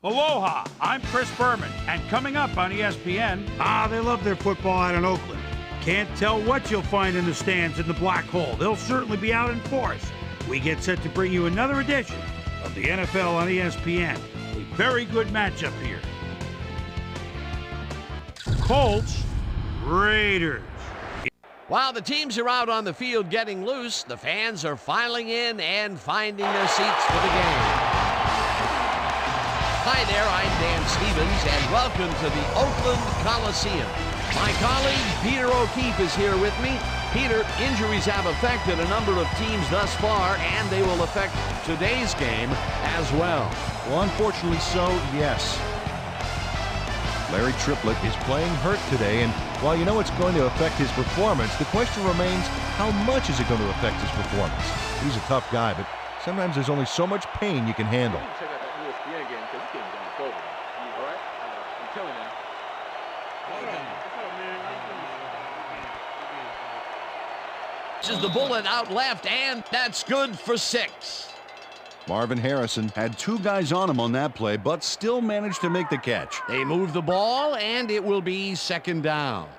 Aloha, I'm Chris Berman, and coming up on ESPN... they love their football out in Oakland. Can't tell what you'll find in the stands in the Black Hole. They'll certainly be out in force. We get set to bring you another edition of the NFL on ESPN. A very good matchup here. Colts, Raiders. While the teams are out on the field getting loose, the fans are filing in and finding their seats for the game. Hi there, I'm Dan Stevens, and welcome to the Oakland Coliseum. My colleague Peter O'Keefe is here with me. Peter, injuries have affected a number of teams thus far, and they will affect today's game as well. Well, unfortunately so, yes. Larry Triplett is playing hurt today, and while you know it's going to affect his performance, the question remains, how much is it going to affect his performance? He's a tough guy, but sometimes there's only so much pain you can handle. This is the bullet out left, and that's good for 6. M.Harrison had 2 guys on him on that play, but still managed to make the catch. They move the ball, and it will be 2nd down.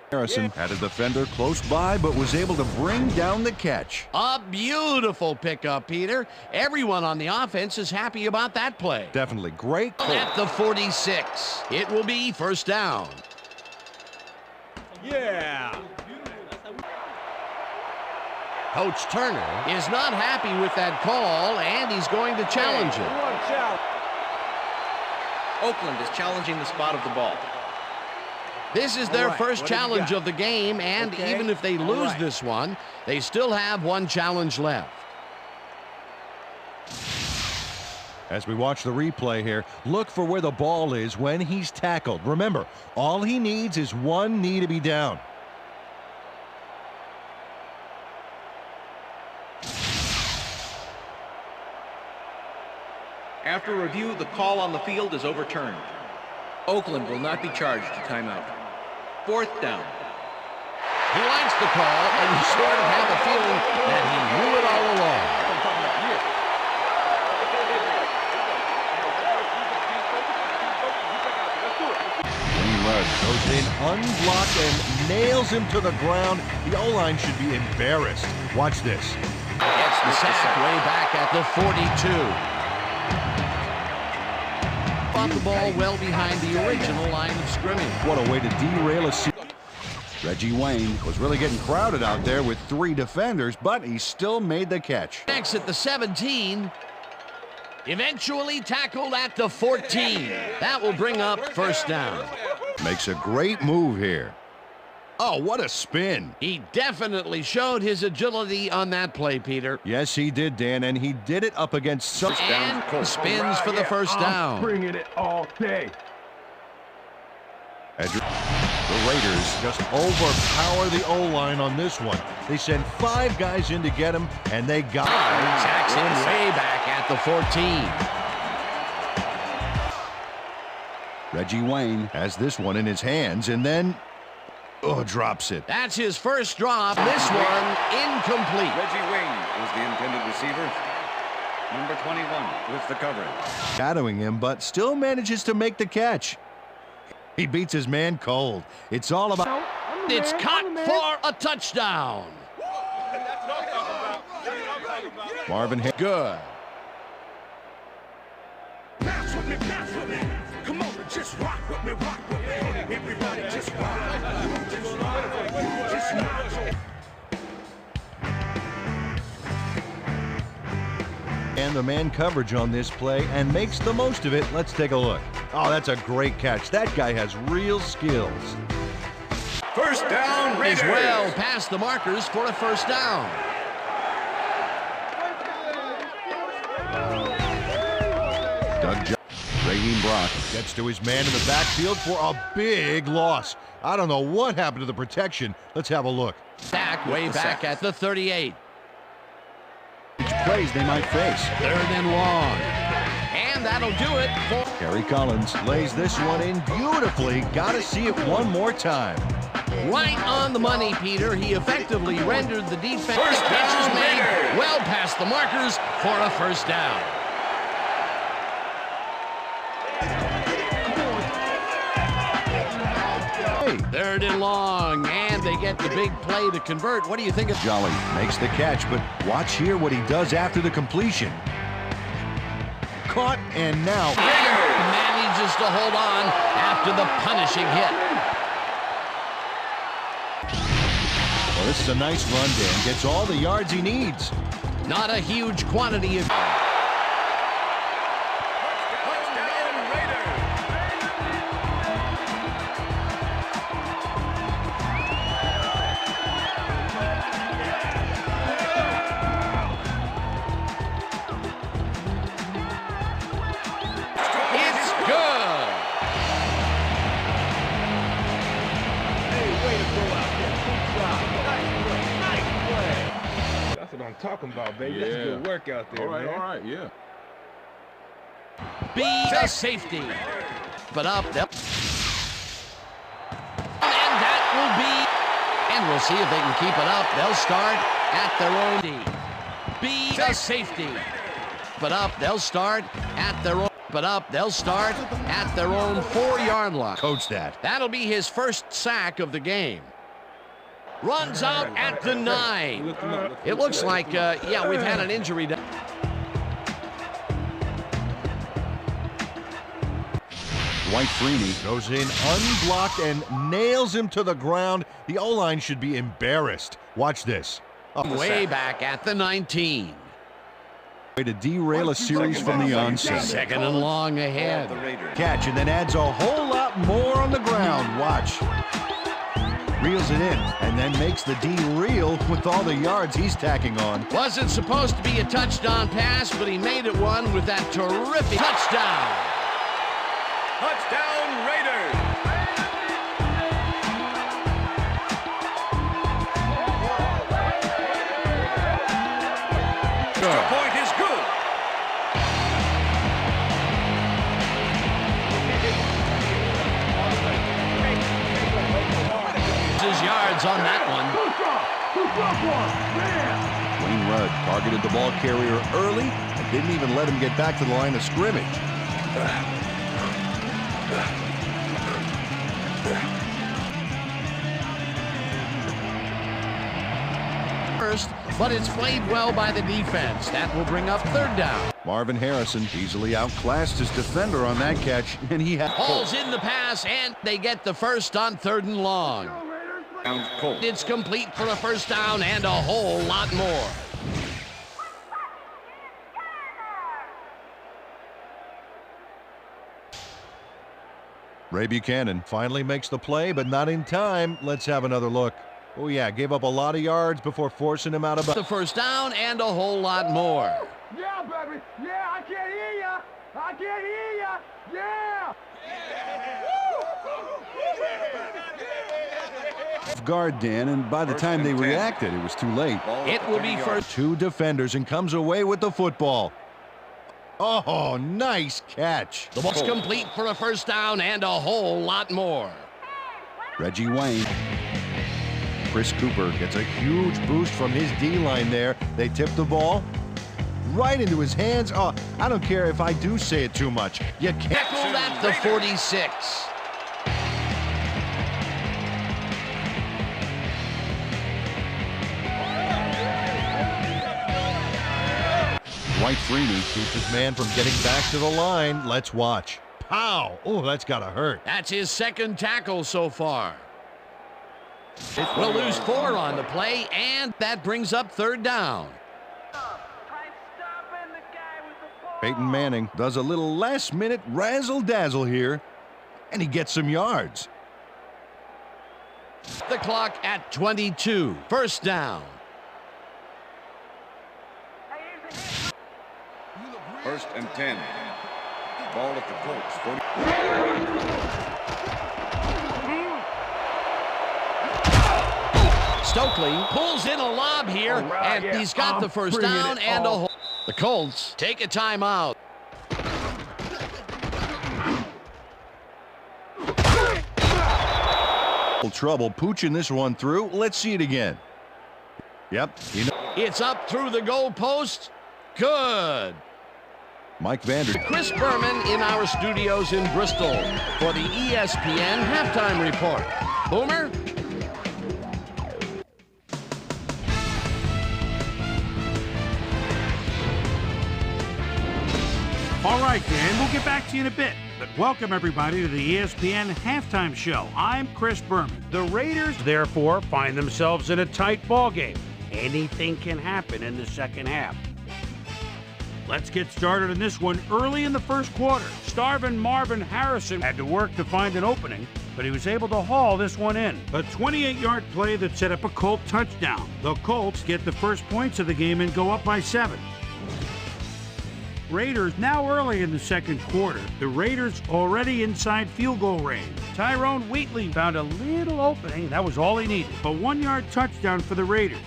Harrison had a defender close by, but was able to bring down the catch. A beautiful pickup, Peter. Everyone on the offense is happy about that play. Definitely great. At the 46, it will be 1st down. Yeah. Coach Turner is not happy with that call, and he's going to challenge it. Oakland is challenging the spot of the ball. This is their first challenge of the game, and even if they lose this one, they still have 1 challenge left. As we watch the replay here, look for where the ball is when he's tackled. Remember, all he needs is 1 knee to be down. After review, the call on the field is overturned. Oakland will not be charged a timeout. 4th down. He likes the call, and you sort of have a feeling that he knew it all along. Goes in unblocked and nails him to the ground. The O-line should be embarrassed. Watch this. Gets the sack way back at the 42. Fought the ball well behind the original line of scrimmage. What a way to derail a season. J.Wayne was really getting crowded out there with 3 defenders, but he still made the catch. Next at the 17. Eventually tackled at the 14. That will bring up 1st down. Makes a great move here. Oh, what a spin. He definitely showed his agility on that play, Peter. Yes, he did, Dan, and he did it up against some... And spins for the 1st down. Bringing it all day. The Raiders just overpower the O-line on this one. They send 5 guys in to get him, and they got him. Jackson way back at the 14. J.Wayne has this one in his hands, and then, drops it. That's his first drop. This one incomplete. J.Wayne was the intended receiver. Number 21 with the coverage. Shadowing him, but still manages to make the catch. He beats his man cold. It's all about... It's caught for a touchdown. Marvin Harrison. Good. Bounce with me, bounce with me. Come on, just rock with me, rock with me. Everybody just rock. Just rock. Just rock. And the man coverage on this play and makes the most of it. Let's take a look. Oh, that's a great catch. That guy has real skills. 1st down, Raiders. Is well past the markers for a 1st down. R.Brock gets to his man in the backfield for a big loss. I don't know what happened to the protection. Let's have a look. Sack way back at the 38. Plays they might face. 3rd and long. And that'll do it for... K.Collins lays this one in beautifully. Got to see it one more time. Right on the money, Peter. He effectively rendered the defense. The catch is made well past the markers for a first down. Third and long, and they get the big play to convert. What do you think of Jolly makes the catch, but watch here what he does after the completion. Caught, and now manages to hold on after the punishing hit. Well, this is a nice run, Dan. Gets all the yards he needs. Not a huge quantity of... Talking about, baby. That's good work out there, man. All right, yeah. Be a safety. But up, and that will be, and we'll see if they can keep it up. They'll start at their own D. Be a safety. But up, they'll start at their own. They'll start at their own 4-yard line. Coach that. That'll be his first sack of the game. Runs out at the 9. It looks like, yeah, we've had an injury. Freeney goes in unblocked and nails him to the ground. The O-line should be embarrassed. Watch this. Way back at the 19. Way to derail a series from the onset. Second and long ahead. Catch, and then adds a whole lot more on the ground. Watch. Reels it in, and then makes the D reel with all the yards he's tacking on. Wasn't supposed to be a touchdown pass, but he made it one with that terrific touchdown. Touchdown, Raiders! The point is good. Yards on that one. Wayne Rudd targeted the ball carrier early and didn't even let him get back to the line of scrimmage. First, but it's played well by the defense. That will bring up third down. M.Harrison easily outclassed his defender on that catch, and he had hauls in the pass, and they get the first on 3rd and long. It's complete for a first down and a whole lot more. Ray Buchanan finally makes the play, but not in time. Let's have another look. Oh, yeah, gave up a lot of yards before forcing him out of the first down and a whole lot more. Yeah, baby. Yeah, I can't hear ya. I can't hear ya. Yeah. Guard, Dan, and by the time they reacted, it was too late. It will be first. 2 defenders and comes away with the football. Oh, nice catch. The ball's complete for a first down and a whole lot more. Reggie Wayne. Chris Cooper gets a huge boost from his D-line there. They tip the ball right into his hands. Oh, I don't care if I do say it too much. You can't. Tackled at the 46. Freeney keeps his man from getting back to the line. Let's watch. Pow! Oh, that's gotta hurt. That's his 2nd tackle so far. We'll lose 4 on the play, and that brings up 3rd down. P.Manning does a little last-minute razzle-dazzle here, and he gets some yards. The clock at 22. First down. 1st and 10. Ball at the Colts. 40. Stokley pulls in a lob here, and he's got the first down and a hole. The Colts take a timeout. Trouble pooching this one through. Let's see it again. Yep. It's up through the goalpost. Good. M.Vanderjagt. Chris Berman in our studios in Bristol for the ESPN Halftime Report. Boomer? All right, Dan, we'll get back to you in a bit. But welcome, everybody, to the ESPN Halftime Show. I'm Chris Berman. The Raiders, therefore, find themselves in a tight ball game. Anything can happen in the second half. Let's get started in this one early in the first quarter. Starvin' M.Harrison had to work to find an opening, but he was able to haul this one in. A 28-yard play that set up a Colt touchdown. The Colts get the first points of the game and go up by 7. Raiders now early in the second quarter. The Raiders already inside field goal range. T.Wheatley found a little opening. That was all he needed. A 1-yard touchdown for the Raiders.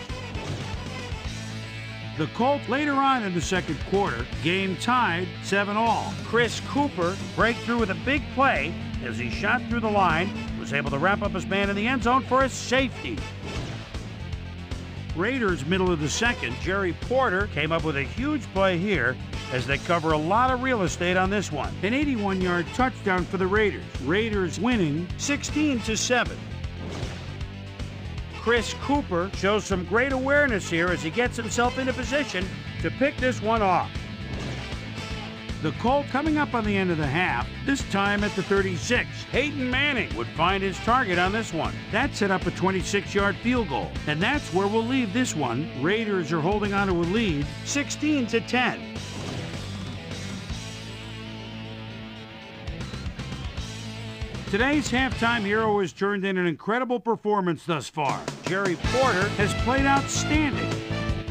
The Colts later on in the second quarter, game tied 7-all. Chris Cooper breakthrough with a big play as he shot through the line, was able to wrap up his man in the end zone for a safety. Raiders middle of the second, Jerry Porter came up with a huge play here as they cover a lot of real estate on this one. An 81-yard touchdown for the Raiders. Raiders winning 16-7. Chris Cooper shows some great awareness here as he gets himself into position to pick this one off. The Colts coming up on the end of the half, this time at the 36. P.Manning would find his target on this one. That set up a 26-yard field goal, and that's where we'll leave this one. Raiders are holding on to a lead, 16-10. Today's halftime hero has turned in an incredible performance thus far. Jerry Porter has played outstanding.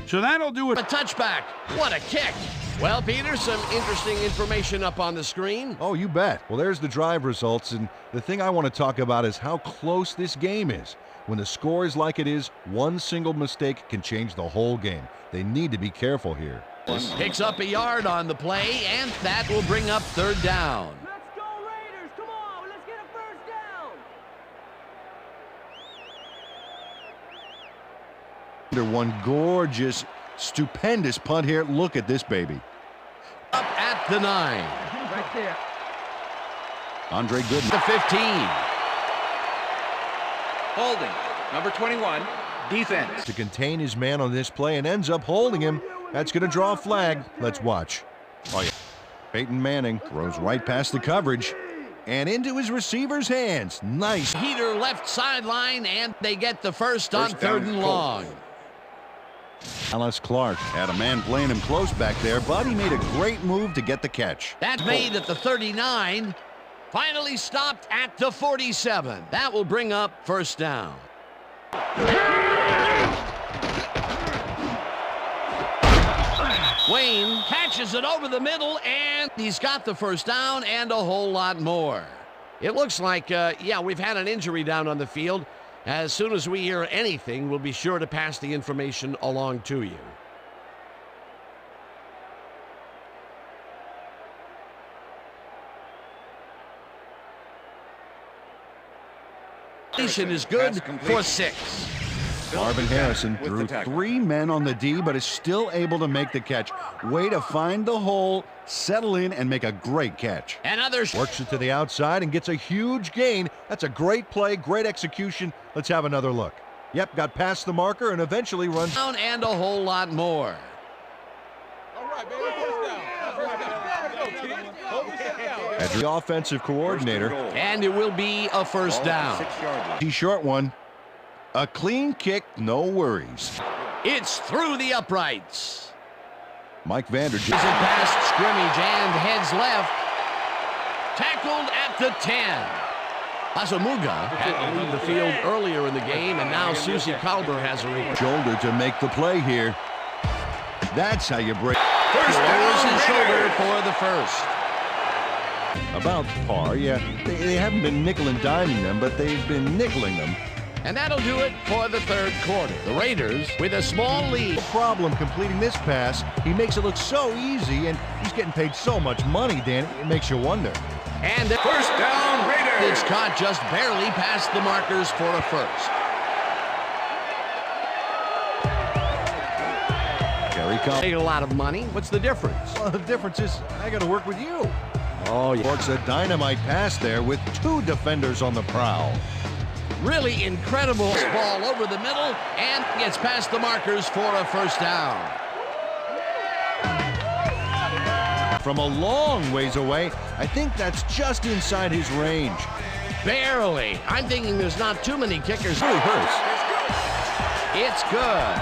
So that'll do it. A touchback. What a kick. Well, Peter, some interesting information up on the screen. Oh, you bet. Well, there's the drive results, and the thing I want to talk about is how close this game is. When the score is like it is, one single mistake can change the whole game. They need to be careful here. Picks up a yard on the play, and that will bring up third down. Let's go, Raiders. Come on, let's get a first down. Under one gorgeous, stupendous punt here. Look at this baby. Up at the 9. Right there. Andre Goodman. The 15. Holding. Number 21, defense. To contain his man on this play and ends up holding him. That's going to draw a flag. Let's watch. Oh, yeah. P.Manning throws right past the coverage and into his receiver's hands. Nice. Heater left sideline, and they get the first on third and long. D.Clark had a man playing him close back there, but he made a great move to get the catch. That made at the 39. Finally stopped at the 47. That will bring up first down. Wayne catches it over the middle, and he's got the first down and a whole lot more. It looks like, we've had an injury down on the field. As soon as we hear anything, we'll be sure to pass the information along to you. Is good for 6. M.Harrison threw 3 men on the D, but is still able to make the catch. Way to find the hole, settle in, and make a great catch. Another works it to the outside and gets a huge gain. That's a great play, great execution. Let's have another look. Yep, got past the marker and eventually runs down and a whole lot more. All right, baby, first down. As the offensive coordinator. And it will be a first down. The short one. A clean kick, no worries. It's through the uprights. M.Vanderjagt. Is it past scrimmage and heads left. Tackled at the 10. Asamuga had to leave the field earlier in the game, and now Susie Kalber has a reach. Shoulder to make the play here. That's how you break. First down his shoulder for the first. About par, yeah. They haven't been nickel and diming them, but they've been nickeling them. And that'll do it for the third quarter. The Raiders with a small lead. No problem completing this pass. He makes it look so easy, and he's getting paid so much money, Dan. It makes you wonder. And first down, Raiders. It's caught just barely past the markers for a first. Paid a lot of money. What's the difference? Well, the difference is I got to work with you. Oh, yeah. Works a dynamite pass there with 2 defenders on the prowl. Really incredible ball over the middle and gets past the markers for a first down. From a long ways away, I think that's just inside his range. Barely. I'm thinking there's not too many kickers. Really hurts. It's good.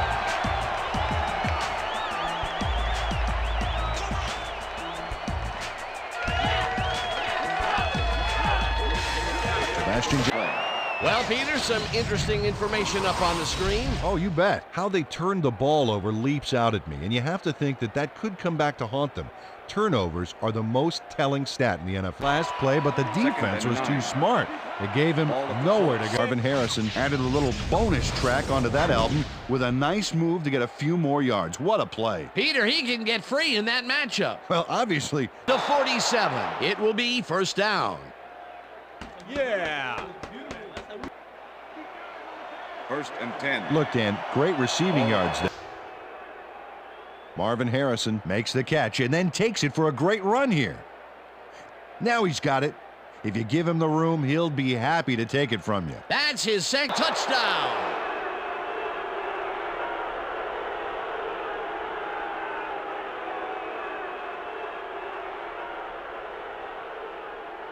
Well, Peter, some interesting information up on the screen. Oh, you bet. How they turned the ball over leaps out at me, and you have to think that that could come back to haunt them. Turnovers are the most telling stat in the NFL. Last play, but the defense was too smart. It gave him nowhere to go. M.Harrison added a little bonus track onto that album with a nice move to get a few more yards. What a play. Peter, he can get free in that matchup. Well, obviously. The 47. It will be first down. Yeah. 1st and 10. Look, Dan, great receiving yards there. Marvin Harrison makes the catch and then takes it for a great run here. Now he's got it. If you give him the room, he'll be happy to take it from you. That's his second touchdown.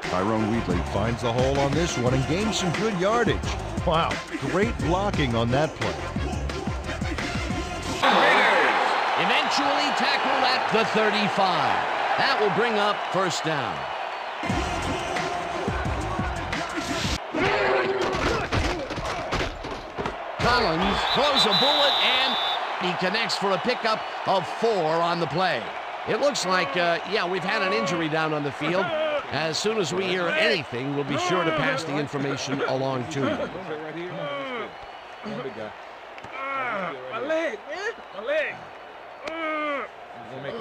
T.Wheatley finds the hole on this one and gains some good yardage. Wow, great blocking on that play. Eventually tackled at the 35. That will bring up first down. Collins throws a bullet and he connects for a pickup of 4 on the play. It looks like, yeah, we've had an injury down on the field. As soon as we hear anything, we'll be sure to pass the information along to you. My leg, man. My leg. You're gonna make it.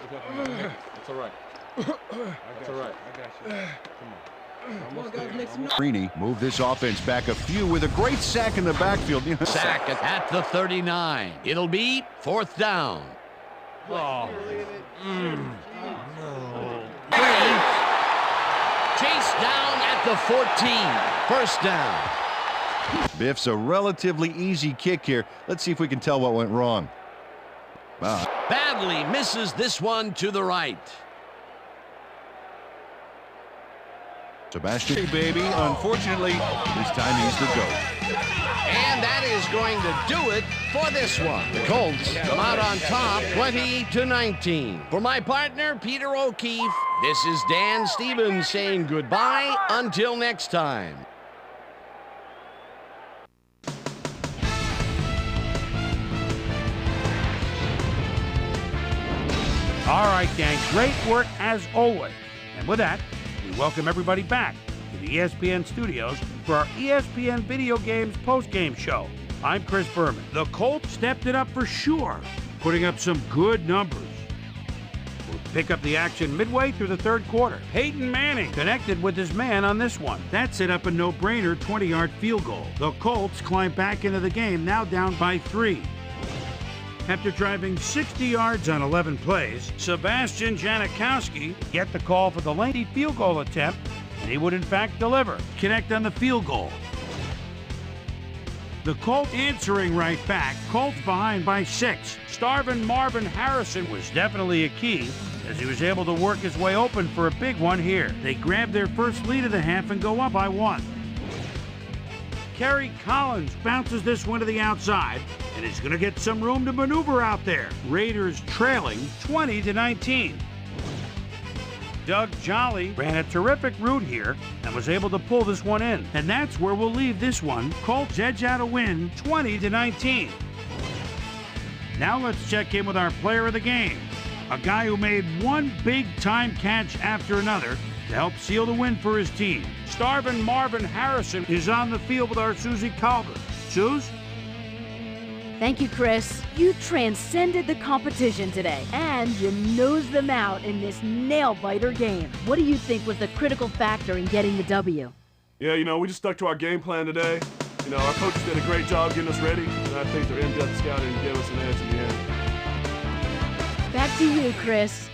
You're gonna make it. It's all right. That's all right. I got you. Come on. Freeney moved this offense back a few with a great sack in the backfield. Sack at the 39. It'll be 4th down. Oh. No. Chase down at the 14. First down. Biff's a relatively easy kick here. Let's see if we can tell what went wrong. Badly misses this one to the right. Sebastian, hey baby, unfortunately, this time he's the GOAT. And that is going to do it for this one. The Colts come out on top 20-19. For my partner, Peter O'Keefe, this is Dan Stevens saying goodbye until next time. All right, gang, great work as always. And with that, we welcome everybody back to the ESPN studios for our ESPN Video Games post-game show. I'm Chris Berman. The Colts stepped it up for sure, putting up some good numbers. We'll pick up the action midway through the 3rd quarter. P.Manning connected with his man on this one. That set up a no-brainer 20-yard field goal. The Colts climb back into the game, now down by 3. After driving 60 yards on 11 plays, Sebastian Janikowski get the call for the lengthy field goal attempt, and he would in fact deliver. Connect on the field goal. The Colts answering right back. Colts behind by 6. Starvin' Marvin Harrison was definitely a key, as he was able to work his way open for a big one here. They grab their first lead of the half and go up by 1. K.Collins bounces this one to the outside, and he's going to get some room to maneuver out there. Raiders trailing 20-19. Doug Jolly ran a terrific route here and was able to pull this one in. And that's where we'll leave this one. Colts edge out a win 20-19. Now let's check in with our player of the game, a guy who made one big-time catch after another to help seal the win for his team. Starvin' Marvin Harrison is on the field with our Susie Calder. Suze? Thank you, Chris. You transcended the competition today, and you nosed them out in this nail-biter game. What do you think was the critical factor in getting the W? Yeah, you know, we just stuck to our game plan today. You know, our coaches did a great job getting us ready, and I think their in-depth scouting gave us an edge in the end. Back to you, Chris.